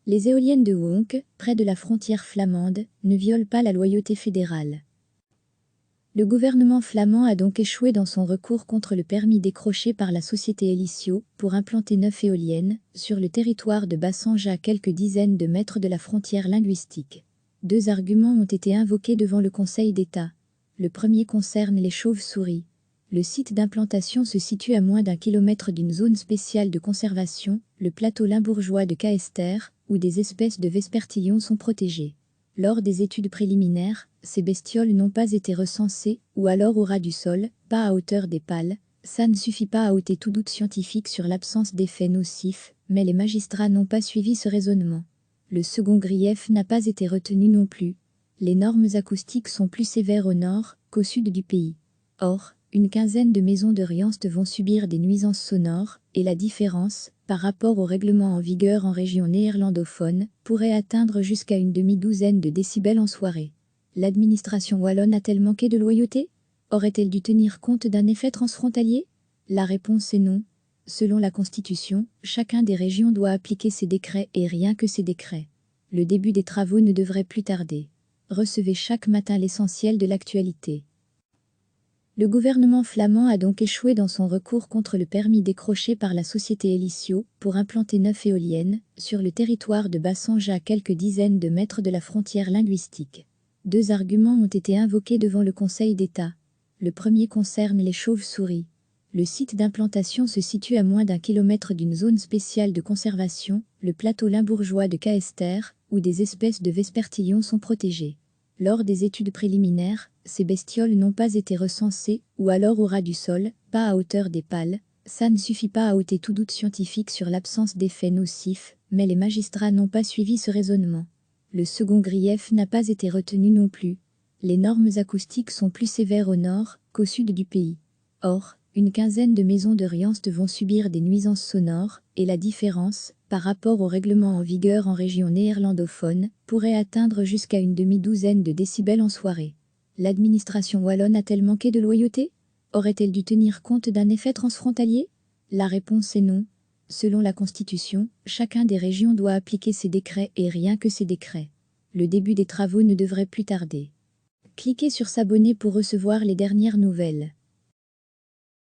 Les éoliennes de Wonk, près de la frontière flamande, ne violent pas la loyauté fédérale. Le gouvernement flamand a donc échoué dans son recours contre le permis décroché par la société Elisio pour implanter 9 éoliennes sur le territoire de Bassange à quelques dizaines de mètres de la frontière linguistique. 2 arguments ont été invoqués devant le Conseil d'État. Le premier concerne les chauves-souris. Le site d'implantation se situe à moins d'1 kilomètre d'une zone spéciale de conservation, le plateau limbourgeois de Caester, où des espèces de vespertillons sont protégées. Lors des études préliminaires, ces bestioles n'ont pas été recensées, ou alors au ras du sol, pas à hauteur des pales. Ça ne suffit pas à ôter tout doute scientifique sur l'absence d'effets nocifs, mais les magistrats n'ont pas suivi ce raisonnement. Le second grief n'a pas été retenu non plus. Les normes acoustiques sont plus sévères au nord qu'au sud du pays. Or, une quinzaine de maisons de Rianst vont subir des nuisances sonores, et la différence, par rapport au règlement en vigueur en région néerlandophone, pourrait atteindre jusqu'à une demi-douzaine de décibels en soirée. L'administration wallonne a-t-elle manqué de loyauté? Aurait-elle dû tenir compte d'un effet transfrontalier? La réponse est non. Selon la Constitution, chacun des régions doit appliquer ses décrets et rien que ses décrets. Le début des travaux ne devrait plus tarder. Recevez chaque matin l'essentiel de l'actualité. Le gouvernement flamand a donc échoué dans son recours contre le permis décroché par la société Elisio pour implanter 9 éoliennes sur le territoire de Bassange à quelques dizaines de mètres de la frontière linguistique. 2 arguments ont été invoqués devant le Conseil d'État. Le premier concerne les chauves-souris. Le site d'implantation se situe à moins d'1 kilomètre d'une zone spéciale de conservation, le plateau limbourgeois de Caester, où des espèces de vespertillons sont protégées. Lors des études préliminaires, ces bestioles n'ont pas été recensées, ou alors au ras du sol, pas à hauteur des pales. Ça ne suffit pas à ôter tout doute scientifique sur l'absence d'effets nocifs, mais les magistrats n'ont pas suivi ce raisonnement. Le second grief n'a pas été retenu non plus. Les normes acoustiques sont plus sévères au nord qu'au sud du pays. Or, une quinzaine de maisons de Rianst vont subir des nuisances sonores, et la différence, par rapport au règlement en vigueur en région néerlandophone, pourrait atteindre jusqu'à une demi-douzaine de décibels en soirée. L'administration wallonne a-t-elle manqué de loyauté? Aurait-elle dû tenir compte d'un effet transfrontalier? La réponse est non. Selon la Constitution, chacun des régions doit appliquer ses décrets et rien que ses décrets. Le début des travaux ne devrait plus tarder. Cliquez sur s'abonner pour recevoir les dernières nouvelles.